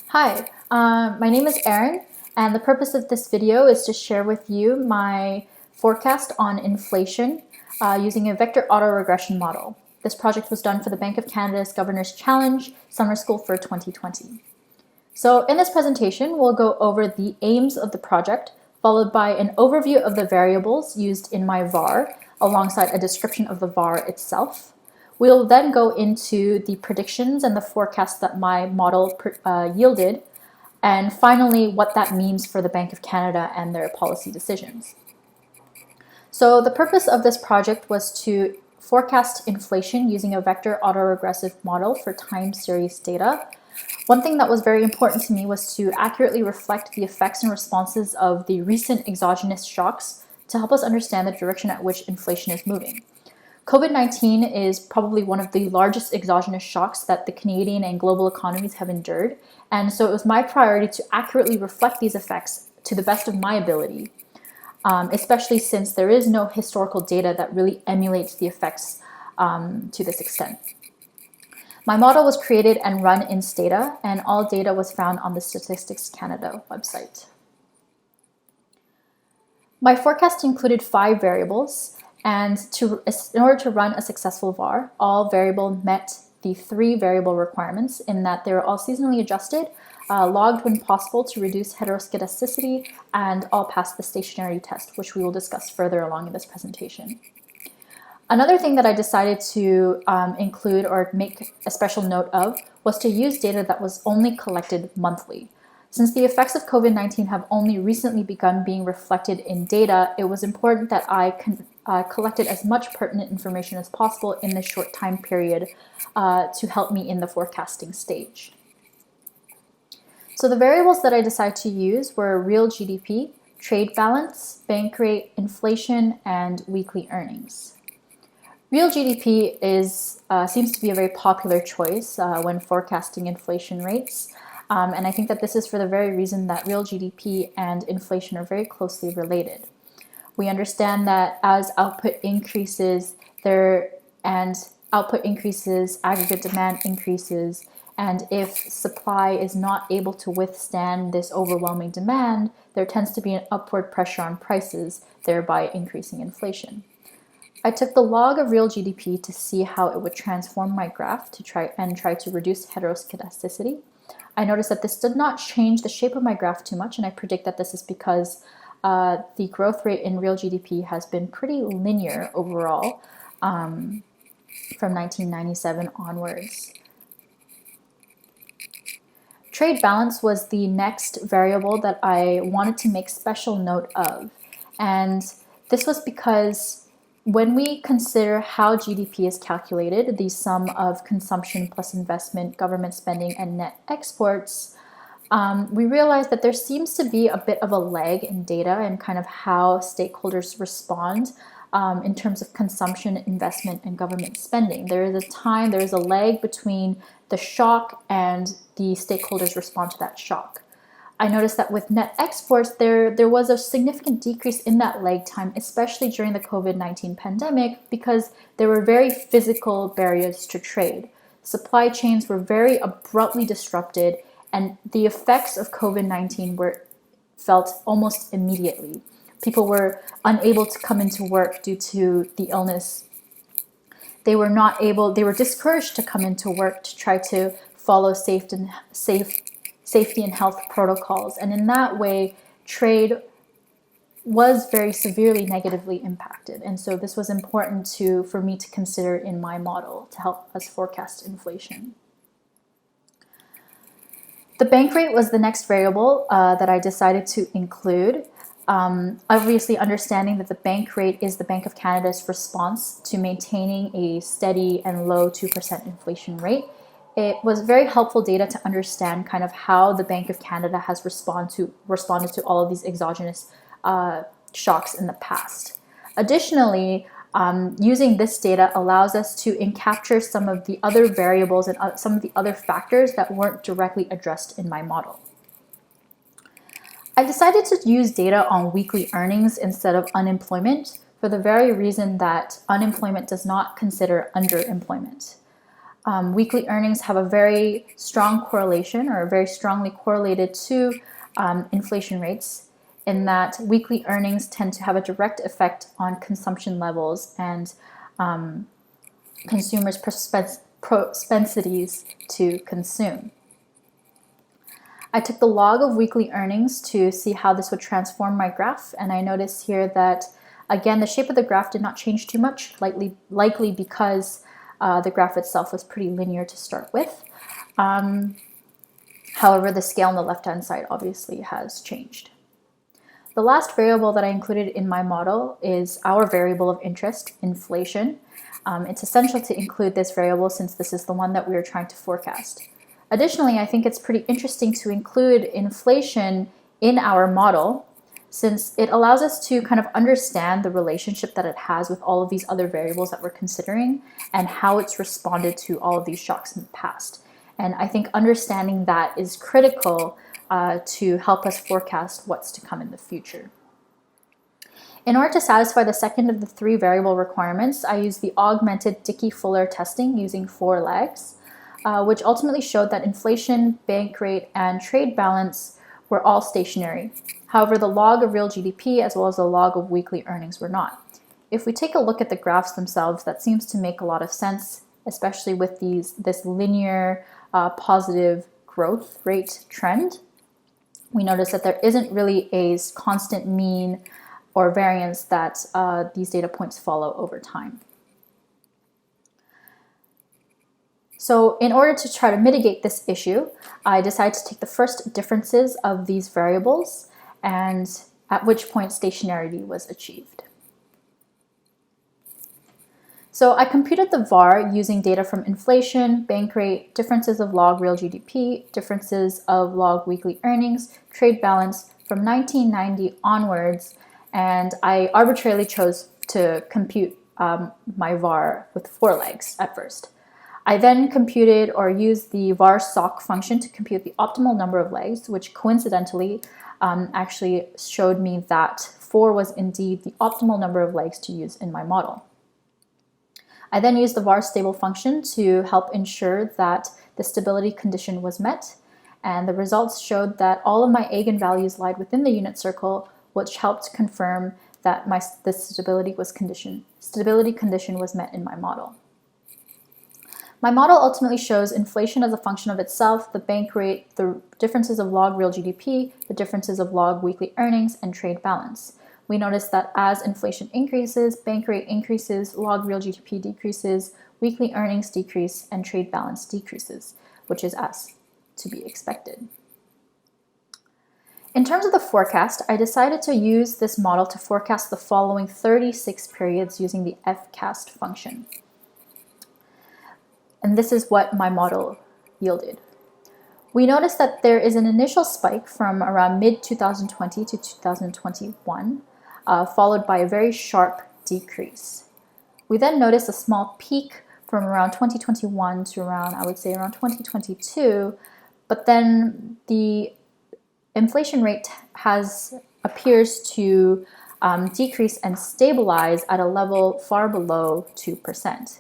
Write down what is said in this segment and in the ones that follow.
Hi, my name is Erin, and the purpose of this video is to share with you my forecast on inflation using a vector autoregression model. This project was done for the Bank of Canada's Governor's Challenge Summer School for 2020. So in this presentation, we'll go over the aims of the project, followed by an overview of the variables used in my VAR, alongside a description of the VAR itself. We'll then go into the predictions and the forecasts that my model yielded, and finally what that means for the Bank of Canada and their policy decisions. So the purpose of this project was to forecast inflation using a vector autoregressive model for time series data. One thing that was very important to me was to accurately reflect the effects and responses of the recent exogenous shocks to help us understand the direction at which inflation is moving. COVID-19 is probably one of the largest exogenous shocks that the Canadian and global economies have endured, and so it was my priority to accurately reflect these effects to the best of my ability, especially since there is no historical data that really emulates the effects to this extent. My model was created and run in Stata, and all data was found on the Statistics Canada website. My forecast included 5 variables, and in order to run a successful VAR, all variables met the 3 variable requirements in that they were all seasonally adjusted, logged when possible to reduce heteroscedasticity, and all passed the stationarity test, which we will discuss further along in this presentation. Another thing that I decided to include or make a special note of was to use data that was only collected monthly. Since the effects of COVID-19 have only recently begun being reflected in data, it was important that I collected as much pertinent information as possible in this short time period to help me in the forecasting stage. So the variables that I decided to use were real GDP, trade balance, bank rate, inflation, and weekly earnings. Real GDP seems to be a very popular choice when forecasting inflation rates. And I think that this is for the very reason that real GDP and inflation are very closely related. We understand that as output increases, aggregate demand increases, and if supply is not able to withstand this overwhelming demand, there tends to be an upward pressure on prices, thereby increasing inflation. I took the log of real GDP to see how it would transform my graph to try to reduce heteroscedasticity. I noticed that this did not change the shape of my graph too much, and I predict that this is because the growth rate in real GDP has been pretty linear overall from 1997 onwards. Trade balance was the next variable that I wanted to make special note of, and this was because when we consider how GDP is calculated, the sum of consumption plus investment, government spending, and net exports, we realize that there seems to be a bit of a lag in data and kind of how stakeholders respond in terms of consumption, investment, and government spending. There is a lag between the shock and the stakeholders' response to that shock. I noticed that with net exports, there was a significant decrease in that lag time, especially during the COVID-19 pandemic, because there were very physical barriers to trade. Supply chains were very abruptly disrupted, and the effects of COVID-19 were felt almost immediately. People were unable to come into work due to the illness. They were discouraged to come into work to try to follow safety and health protocols, and in that way, trade was very severely negatively impacted. And so this was important for me to consider in my model to help us forecast inflation. The bank rate was the next variable that I decided to include. Obviously, understanding that the bank rate is the Bank of Canada's response to maintaining a steady and low 2% inflation rate. It was very helpful data to understand kind of how the Bank of Canada has responded to all of these exogenous shocks in the past. Additionally, using this data allows us to capture some of the other variables and some of the other factors that weren't directly addressed in my model. I decided to use data on weekly earnings instead of unemployment for the very reason that unemployment does not consider underemployment. Weekly earnings have a very strong correlation, or very strongly correlated to inflation rates, in that weekly earnings tend to have a direct effect on consumption levels and consumers' propensities to consume. I took the log of weekly earnings to see how this would transform my graph, and I notice here that, again, the shape of the graph did not change too much, likely because the graph itself was pretty linear to start with. However, the scale on the left-hand side obviously has changed. The last variable that I included in my model is our variable of interest, inflation. It's essential to include this variable since this is the one that we are trying to forecast. Additionally, I think it's pretty interesting to include inflation in our model, since it allows us to kind of understand the relationship that it has with all of these other variables that we're considering and how it's responded to all of these shocks in the past. And I think understanding that is critical to help us forecast what's to come in the future. In order to satisfy the second of the three variable requirements, I used the augmented Dickey-Fuller testing using 4 lags, which ultimately showed that inflation, bank rate, and trade balance were all stationary. However, the log of real GDP as well as the log of weekly earnings were not. If we take a look at the graphs themselves, that seems to make a lot of sense, especially with this linear positive growth rate trend. We notice that there isn't really a constant mean or variance that these data points follow over time. So in order to try to mitigate this issue, I decided to take the first differences of these variables and at which point stationarity was achieved. So I computed the VAR using data from inflation, bank rate, differences of log real GDP, differences of log weekly earnings, trade balance from 1990 onwards, and I arbitrarily chose to compute my VAR with 4 legs at first. I then computed or used the var-soc function to compute the optimal number of legs, which coincidentally actually showed me that 4 was indeed the optimal number of legs to use in my model. I then used the var stable function to help ensure that the stability condition was met, and the results showed that all of my eigenvalues lied within the unit circle, which helped confirm that the stability condition was met in my model. My model ultimately shows inflation as a function of itself, the bank rate, the differences of log real GDP, the differences of log weekly earnings, and trade balance. We notice that as inflation increases, bank rate increases, log real GDP decreases, weekly earnings decrease, and trade balance decreases, which is as to be expected. In terms of the forecast, I decided to use this model to forecast the following 36 periods using the fcast function. And this is what my model yielded. We noticed that there is an initial spike from around mid-2020 to 2021, followed by a very sharp decrease. We then noticed a small peak from around 2021 to around, I would say, around 2022, but then the inflation rate appears to decrease and stabilize at a level far below 2%.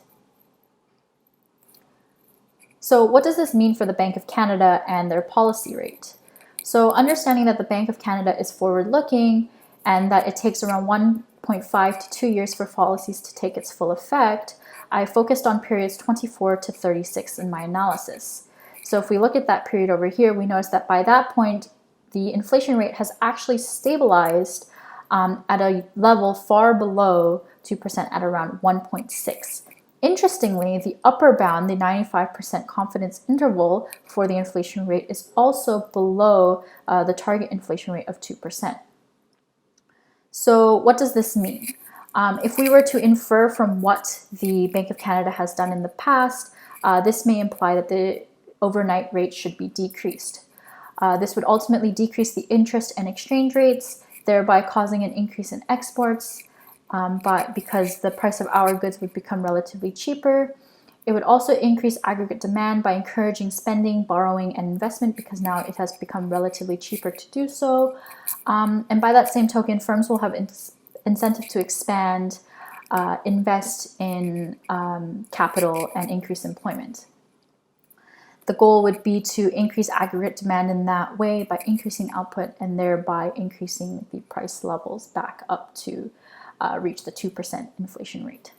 So what does this mean for the Bank of Canada and their policy rate? So understanding that the Bank of Canada is forward-looking and that it takes around 1.5 to 2 years for policies to take its full effect, I focused on periods 24 to 36 in my analysis. So if we look at that period over here, we notice that by that point, the inflation rate has actually stabilized at a level far below 2% at around 1.6. Interestingly, the upper bound, the 95% confidence interval for the inflation rate, is also below the target inflation rate of 2%. So what does this mean? If we were to infer from what the Bank of Canada has done in the past, this may imply that the overnight rate should be decreased. This would ultimately decrease the interest and exchange rates, thereby causing an increase in exports. Because the price of our goods would become relatively cheaper. It would also increase aggregate demand by encouraging spending, borrowing, and investment, because now it has become relatively cheaper to do so. And by that same token, firms will have incentive to expand, invest in capital, and increase employment. The goal would be to increase aggregate demand in that way by increasing output and thereby increasing the price levels back up to reach the 2% inflation rate.